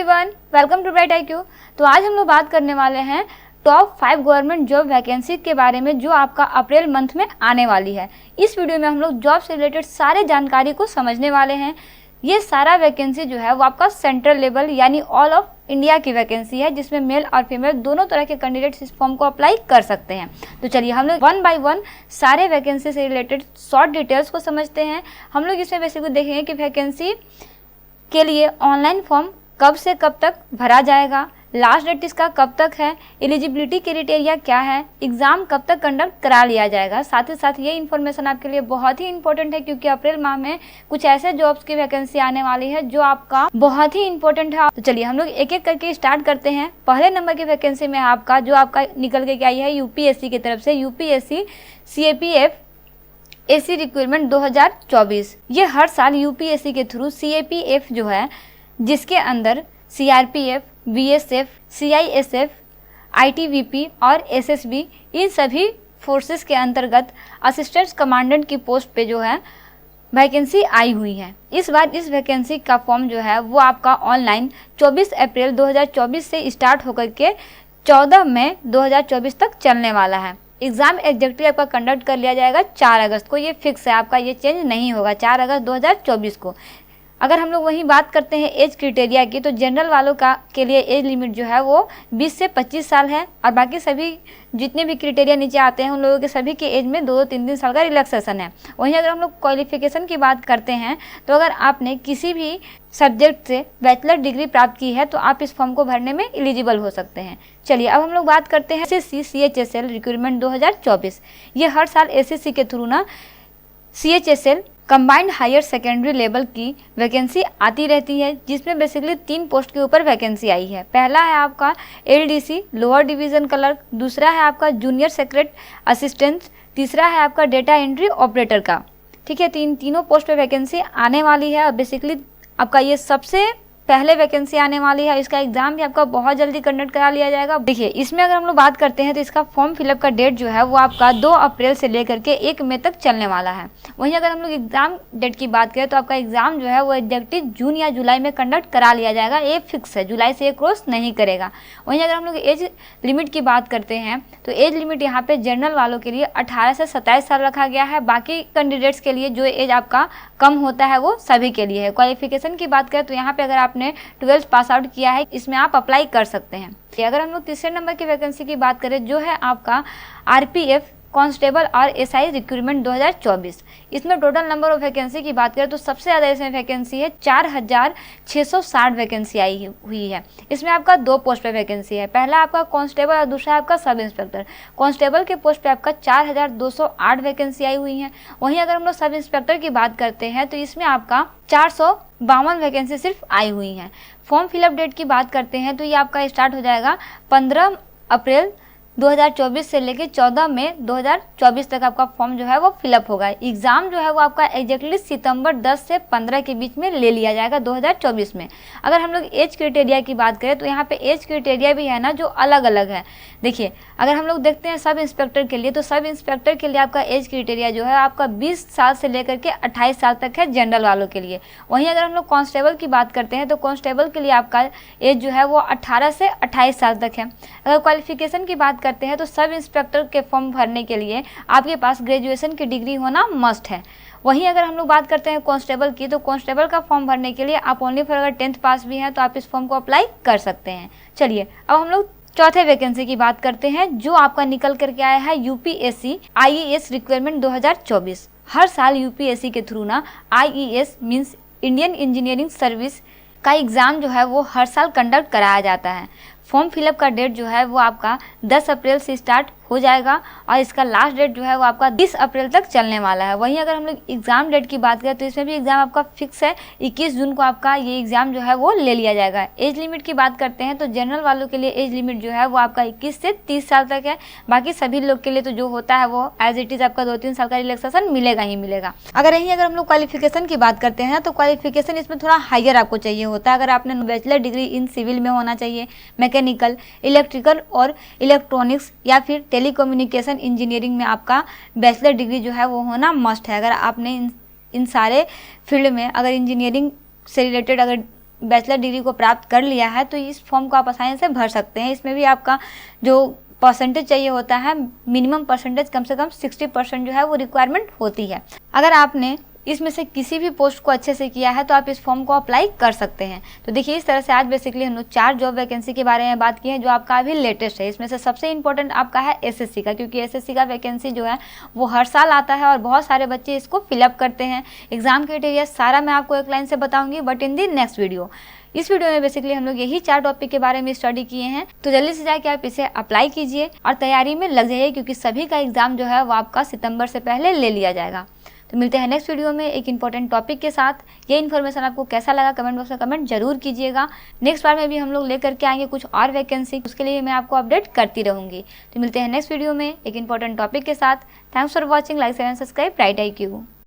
Everyone, welcome to bright IQ। तो आज हम लोग बात करने वाले हैं टॉप 5 गवर्नमेंट जॉब वैकेंसी के बारे में जो आपका अप्रैल मंथ में आने वाली है। इस वीडियो में हम लोग जॉब से रिलेटेड सारे जानकारी को समझने वाले हैं। ये सारा वैकेंसी जो है वो आपका सेंट्रल लेवल यानी ऑल ऑफ इंडिया की वैकेंसी है, जिसमें मेल और फीमेल दोनों तरह के कैंडिडेट्स इस फॉर्म को अप्लाई कर सकते हैं। तो चलिए हम लोग वन बाय वन सारे वैकेंसी से रिलेटेड शॉर्ट डिटेल्स को समझते हैं। हम लोग इसमें बेसिकली देखेंगे कि वैकेंसी के लिए ऑनलाइन फॉर्म कब से कब तक भरा जाएगा, लास्ट डेट इसका कब तक है, एलिजिबिलिटी क्राइटेरिया क्या है, एग्ज़ाम कब तक कंडक्ट करा लिया जाएगा। साथ ही साथ ये इन्फॉर्मेशन आपके लिए बहुत ही इंपॉर्टेंट है क्योंकि अप्रैल माह में कुछ ऐसे जॉब्स की वैकेंसी आने वाली है जो आपका बहुत ही इंपॉर्टेंट है। तो चलिए हम लोग एक एक करके स्टार्ट करते हैं। पहले नंबर की वैकेंसी में आपका जो आपका निकल के आई है यूपीएससी की तरफ से, यूपीएससी CAPF AC रिक्वायरमेंट 2024। ये हर साल यूपीएससी के थ्रू CAPF जो है, जिसके अंदर CRPF, BSF, CISF, ITBP और SSB इन सभी फोर्सेस के अंतर्गत असिस्टेंट कमांडेंट की पोस्ट पे जो है वैकेंसी आई हुई है। इस बार इस वैकेंसी का फॉर्म जो है वो आपका ऑनलाइन 24 अप्रैल 2024 से स्टार्ट होकर के 14 मई 2024 तक चलने वाला है। एग्ज़ाम एग्जैक्टली आपका कंडक्ट कर लिया जाएगा 4 अगस्त को। ये फिक्स है आपका, ये चेंज नहीं होगा 4 अगस्त 2024 को। अगर हम लोग वहीं बात करते हैं एज क्राइटेरिया की, तो जनरल वालों का के लिए एज लिमिट जो है वो 20 से 25 साल है और बाकी सभी जितने भी क्राइटेरिया नीचे आते हैं उन लोगों के सभी के एज में 2-3 साल का रिलैक्सेशन है। वहीं अगर हम लोग क्वालिफिकेशन की बात करते हैं तो अगर आपने किसी भी सब्जेक्ट से बैचलर डिग्री प्राप्त की है तो आप इस फॉर्म को भरने में एलिजिबल हो सकते हैं। चलिए अब हम लोग बात करते हैं SSC CHSL रिक्वायरमेंट 2024। ये हर साल SSC के थ्रू ना CHSL combined higher secondary level की वैकेंसी आती रहती है, जिसमें बेसिकली 3 पोस्ट के ऊपर वैकेंसी आई है। पहला है आपका LDC लोअर डिवीज़न क्लर्क, दूसरा है आपका जूनियर सेक्रेट असिस्टेंट, तीसरा है आपका डेटा एंट्री ऑपरेटर का। ठीक है, तीनों पोस्ट पे वैकेंसी आने वाली है और बेसिकली आपका ये सबसे पहले वैकेंसी आने वाली है। इसका एग्जाम भी आपका बहुत जल्दी कंडक्ट करा लिया जाएगा। देखिए इसमें अगर हम लोग बात करते हैं तो इसका फॉर्म फिलअप का डेट जो है वो आपका 2 अप्रैल से लेकर के 1 मई तक चलने वाला है। वहीं अगर हम लोग एग्जाम डेट की बात करें तो आपका एग्जाम जो है वो एग्जैक्टली जून या जुलाई में कंडक्ट करा लिया जाएगा। ये फिक्स है, जुलाई से ये क्रॉस नहीं करेगा। वहीं अगर हम लोग एज लिमिट की बात करते हैं तो एज लिमिट यहाँ पे जनरल वालों के लिए 18 से 27 साल रखा गया है। बाकी कैंडिडेट्स के लिए जो एज आपका कम होता है वो सभी के लिए है। क्वालिफिकेशन की बात करें तो यहाँ पे अगर आपने 12th पास आउट किया है इसमें आप अप्लाई कर सकते हैं। अगर हम लोग तीसरे नंबर की वैकेंसी की बात करें जो है आपका RPF कांस्टेबल और SI रिक्रूटमेंट 2024, इसमें टोटल नंबर ऑफ वैकेंसी की बात करें तो सबसे ज़्यादा इसमें वैकेंसी है 4660 वैकेंसी आई हुई है। इसमें आपका 2 पोस्ट पे वैकेंसी है, पहला आपका कांस्टेबल और दूसरा आपका सब इंस्पेक्टर। कांस्टेबल के पोस्ट पे आपका 4208 वैकेंसी आई हुई है। वहीं अगर हम लोग सब इंस्पेक्टर की बात करते हैं तो इसमें आपका 452 वैकेंसी सिर्फ आई हुई हैं। फॉर्म फिलअप डेट की बात करते हैं तो ये आपका स्टार्ट हो जाएगा 15 अप्रैल 2024 से लेकर 14 मई 2024 तक आपका फॉर्म जो है वो फिलअप होगा। एग्ज़ाम जो है वो आपका एग्जैक्टली सितंबर 10 से 15 के बीच में ले लिया जाएगा 2024 में। अगर हम लोग एज क्राइटेरिया की बात करें तो यहाँ पे एज क्राइटेरिया भी है ना जो अलग अलग है। देखिए अगर हम लोग देखते हैं सब इंस्पेक्टर के लिए, तो सब इंस्पेक्टर के लिए आपका एज क्राइटेरिया जो है आपका 20 साल से लेकर के 28 साल तक है जनरल वालों के लिए। वहीं अगर हम लोग कांस्टेबल की बात करते हैं तो कांस्टेबल के लिए आपका एज जो है वो 18 से 28 साल तक है। अगर क्वालिफिकेशन की बात करते हैं तो सब इंस्पेक्टर के फॉर्म भरने के लिए आपके पास ग्रेजुएशन की डिग्री होना मस्ट है। वहीं अगर हम लोग बात करते हैं कांस्टेबल की, तो कांस्टेबल का फॉर्म भरने के लिए आप ओनली फॉर अगर 10th पास भी हैं तो आप इस फॉर्म को अप्लाई कर सकते हैं। चलिए अब हम लोग चौथे वैकेंसी की बात करते हैं जो आपका निकल करके आया है UPSC IAS रिक्वायरमेंट 2024। हर साल UPSC के थ्रू ना IAS means Indian engineering service का एग्ज़ाम जो है वो हर साल कंडक्ट कराया जाता है। फॉर्म फिलअप का डेट जो है वो आपका 10 अप्रैल से स्टार्ट हो जाएगा और इसका लास्ट डेट जो है वो आपका 30 अप्रैल तक चलने वाला है। वहीं अगर हम लोग एग्ज़ाम डेट की बात करें तो इसमें भी एग्ज़ाम आपका फिक्स है, 21 जून को आपका ये एग्ज़ाम जो है वो ले लिया जाएगा। एज लिमिट की बात करते हैं तो जनरल वालों के लिए एज लिमिट जो है वो आपका 21 से 30 साल तक है। बाकी सभी लोग के लिए तो जो होता है वो एज इट इज़ आपका 2-3 साल का रिलैक्सेशन मिलेगा ही मिलेगा। अगर हम लोग क्वालिफिकेशन की बात करते हैं तो क्वालिफिकेशन इसमें थोड़ा हायर आपको चाहिए होता है। अगर आपने बैचलर डिग्री इन सिविल में होना चाहिए, मैकेनिकल, इलेक्ट्रिकल और इलेक्ट्रॉनिक्स या फिर टेलीकम्युनिकेशन इंजीनियरिंग में आपका बैचलर डिग्री जो है वो होना मस्ट है। अगर आपने इन सारे फील्ड में अगर इंजीनियरिंग से रिलेटेड अगर बैचलर डिग्री को प्राप्त कर लिया है तो इस फॉर्म को आप आसानी से भर सकते हैं। इसमें भी आपका जो परसेंटेज चाहिए होता है, मिनिमम परसेंटेज कम से कम 60% जो है वो रिक्वायरमेंट होती है। अगर आपने इसमें से किसी भी पोस्ट को अच्छे से किया है तो आप इस फॉर्म को अप्लाई कर सकते हैं। तो देखिए, इस तरह से आज बेसिकली हम लोग 4 जॉब वैकेंसी के बारे में बात की है जो आपका अभी लेटेस्ट है। इसमें से सबसे इंपॉर्टेंट आपका है एसएससी का, क्योंकि एसएससी का वैकेंसी जो है वो हर साल आता है और बहुत सारे बच्चे इसको फिलअप करते हैं। एग्जाम क्राइटेरिया सारा मैं आपको एक लाइन से बताऊंगी, but in the next video. इस वीडियो में बेसिकली हम लोग यही 4 टॉपिक के बारे में स्टडी किए हैं, तो जल्दी से जाके आप इसे अप्लाई कीजिए और तैयारी में लग जाइए, क्योंकि सभी का एग्जाम जो है वो आपका सितंबर से पहले ले लिया जाएगा। तो मिलते हैं नेक्स्ट वीडियो में एक इंपॉर्टेंट टॉपिक के साथ। ये इन्फॉर्मेशन आपको कैसा लगा कमेंट बॉक्स में कमेंट जरूर कीजिएगा। नेक्स्ट बार में भी हम लोग लेकर के आएंगे कुछ और वैकेंसी, उसके लिए मैं आपको अपडेट करती रहूंगी। तो मिलते हैं नेक्स्ट वीडियो में एक इंपॉर्टेंट टॉपिक के साथ। Thanks for watching, like and subscribe right IQ।